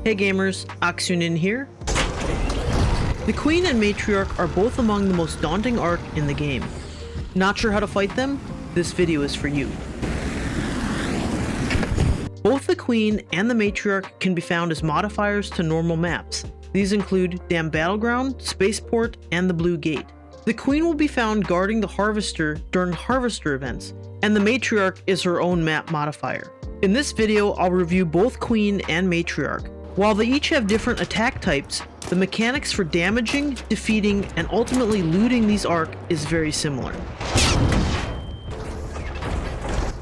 Hey gamers, Aksu here. The Queen and Matriarch are both among the most daunting arc in the game. Not sure how to fight them? This video is for you. Both the Queen and the Matriarch can be found as modifiers to normal maps. These include Dam Battleground, Spaceport, and the Blue Gate. The Queen will be found guarding the Harvester during Harvester events, and the Matriarch is her own map modifier. In this video, I'll review both Queen and Matriarch. While they each have different attack types, the mechanics for damaging, defeating, and ultimately looting these arc is very similar.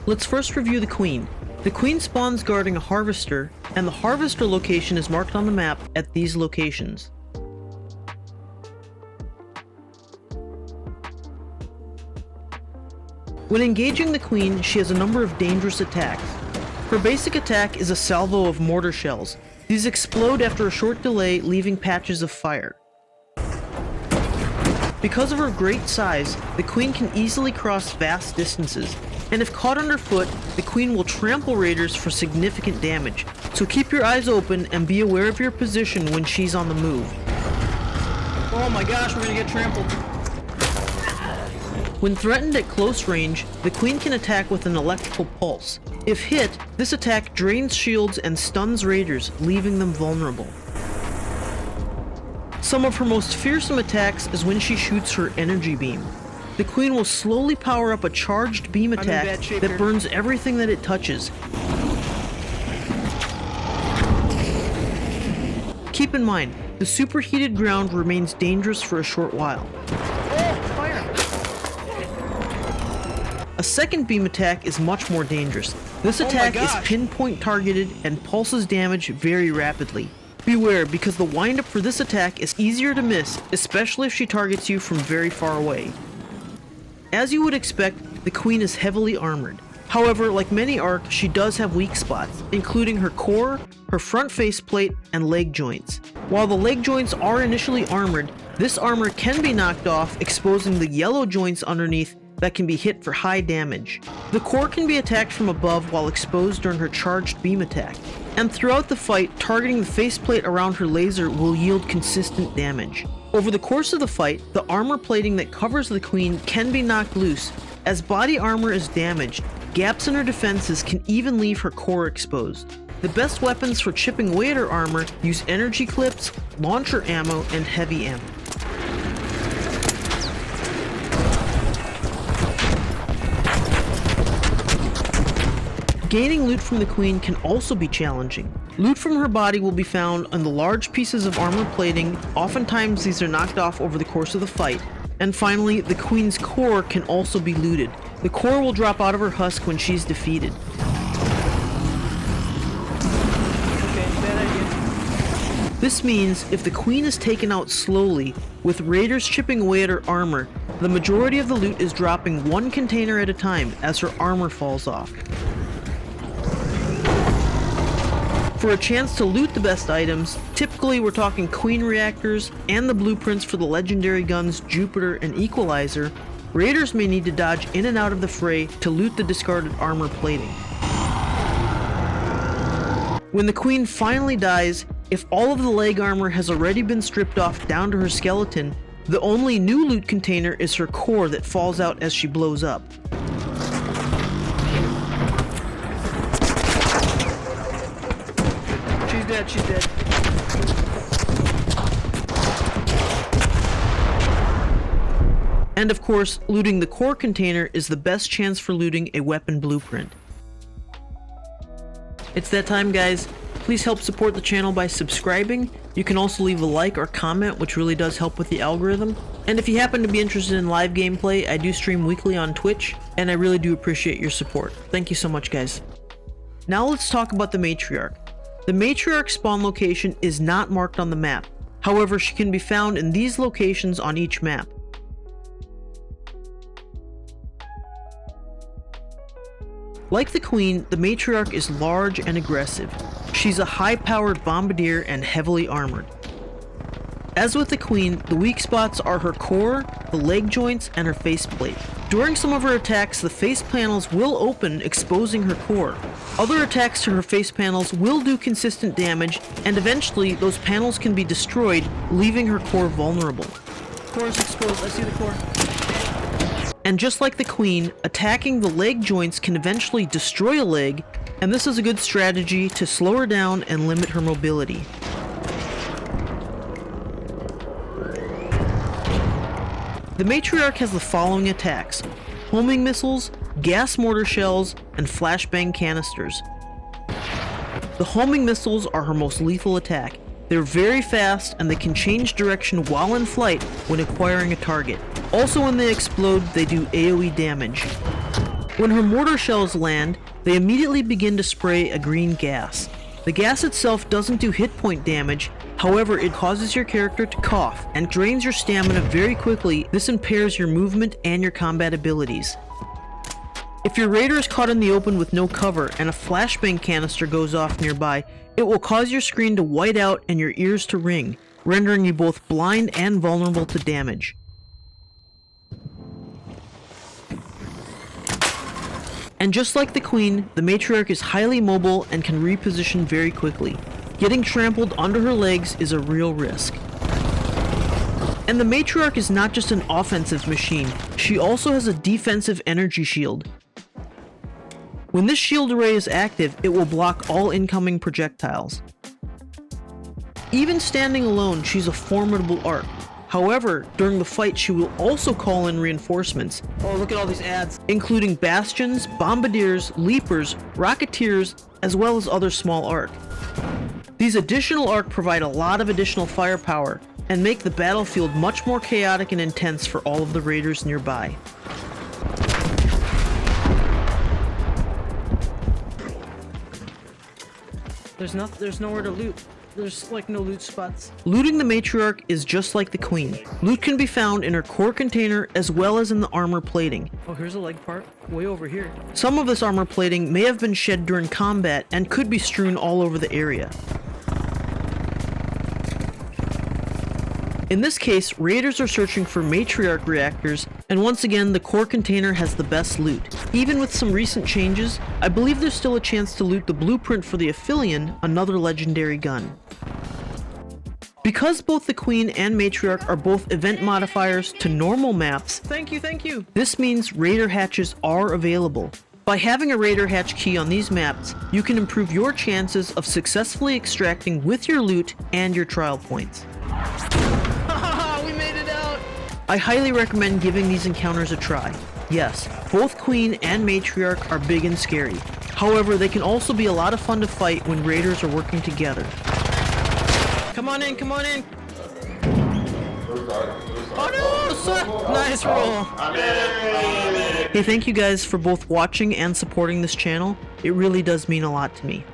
Let's first review the Queen. The Queen spawns guarding a Harvester, and the Harvester location is marked on the map at these locations. When engaging the Queen, she has a number of dangerous attacks. Her basic attack is a salvo of mortar shells. These explode after a short delay, leaving patches of fire. Because of her great size, the Queen can easily cross vast distances, and if caught underfoot, the Queen will trample raiders for significant damage, so keep your eyes open and be aware of your position when she's on the move. Oh my gosh, we're gonna get trampled. When threatened at close range, the Queen can attack with an electrical pulse. If hit, this attack drains shields and stuns raiders, leaving them vulnerable. Some of her most fearsome attacks is when she shoots her energy beam. The Queen will slowly power up a charged beam attack that burns everything that it touches. Keep in mind, the superheated ground remains dangerous for a short while. A second beam attack is much more dangerous. This attack is pinpoint targeted and pulses damage very rapidly. Beware, because the windup for this attack is easier to miss, especially if she targets you from very far away. As you would expect, the Queen is heavily armored. However, like many arcs, she does have weak spots, including her core, her front faceplate, and leg joints. While the leg joints are initially armored, this armor can be knocked off, exposing the yellow joints underneath that can be hit for high damage. The core can be attacked from above while exposed during her charged beam attack, and throughout the fight, targeting the faceplate around her laser will yield consistent damage. Over the course of the fight, the armor plating that covers the Queen can be knocked loose. As body armor is damaged, gaps in her defenses can even leave her core exposed. The best weapons for chipping away at her armor use energy clips, launcher ammo, and heavy ammo. Gaining loot from the Queen can also be challenging. Loot from her body will be found on the large pieces of armor plating. Oftentimes these are knocked off over the course of the fight. And finally, the Queen's core can also be looted. The core will drop out of her husk when she's defeated. This means if the Queen is taken out slowly, with raiders chipping away at her armor, the majority of the loot is dropping one container at a time as her armor falls off. For a chance to loot the best items, typically we're talking Queen reactors and the blueprints for the legendary guns Jupiter and Equalizer, raiders may need to dodge in and out of the fray to loot the discarded armor plating. When the Queen finally dies, if all of the leg armor has already been stripped off down to her skeleton, the only new loot container is her core that falls out as she blows up. She's dead. And of course, looting the core container is the best chance for looting a weapon blueprint. It's that time, guys. Please help support the channel by subscribing. You can also leave a like or comment, which really does help with the algorithm. And if you happen to be interested in live gameplay, I do stream weekly on Twitch, and I really do appreciate your support. Thank you so much, guys. Now let's talk about the Matriarch. The Matriarch spawn location is not marked on the map. However, she can be found in these locations on each map. Like the Queen, the Matriarch is large and aggressive. She's a high-powered bombardier and heavily armored. As with the Queen, the weak spots are her core, the leg joints, and her faceplate. During some of her attacks, the face panels will open, exposing her core. Other attacks to her face panels will do consistent damage, and eventually those panels can be destroyed, leaving her core vulnerable. Core is exposed, I see the core. And just like the Queen, attacking the leg joints can eventually destroy a leg, and this is a good strategy to slow her down and limit her mobility. The Matriarch has the following attacks: homing missiles, gas mortar shells, and flashbang canisters. The homing missiles are her most lethal attack. They're very fast and they can change direction while in flight when acquiring a target. Also, when they explode, they do AoE damage. When her mortar shells land, they immediately begin to spray a green gas. The gas itself doesn't do hit point damage, however it causes your character to cough and drains your stamina very quickly. This impairs your movement and your combat abilities. If your raider is caught in the open with no cover and a flashbang canister goes off nearby, it will cause your screen to white out and your ears to ring, rendering you both blind and vulnerable to damage. And just like the Queen, the Matriarch is highly mobile and can reposition very quickly. Getting trampled under her legs is a real risk. And the Matriarch is not just an offensive machine, she also has a defensive energy shield. When this shield array is active, it will block all incoming projectiles. Even standing alone, she's a formidable arc. However, during the fight, she will also call in reinforcements. Oh, look at all these ads. Including bastions, bombardiers, leapers, rocketeers, as well as other small arc. These additional arc provide a lot of additional firepower and make the battlefield much more chaotic and intense for all of the raiders nearby. There's nowhere to loot. There's like no loot spots. Looting the Matriarch is just like the Queen. Loot can be found in her core container as well as in the armor plating. Oh, here's a leg part. Way over here. Some of this armor plating may have been shed during combat and could be strewn all over the area. In this case, raiders are searching for Matriarch reactors, and once again, the core container has the best loot. Even with some recent changes, I believe there's still a chance to loot the blueprint for the Aphelion, another legendary gun. Because both the Queen and Matriarch are both event modifiers to normal maps, Thank you. this means raider hatches are available. By having a raider hatch key on these maps, you can improve your chances of successfully extracting with your loot and your trial points. We made it out. I highly recommend giving these encounters a try. Yes, both Queen and Matriarch are big and scary. However, they can also be a lot of fun to fight when raiders are working together. Come on in. Oh no, sir. Nice roll. Hey, thank you guys for both watching and supporting this channel. It really does mean a lot to me.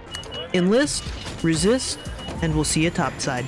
Enlist, resist, and we'll see you topside.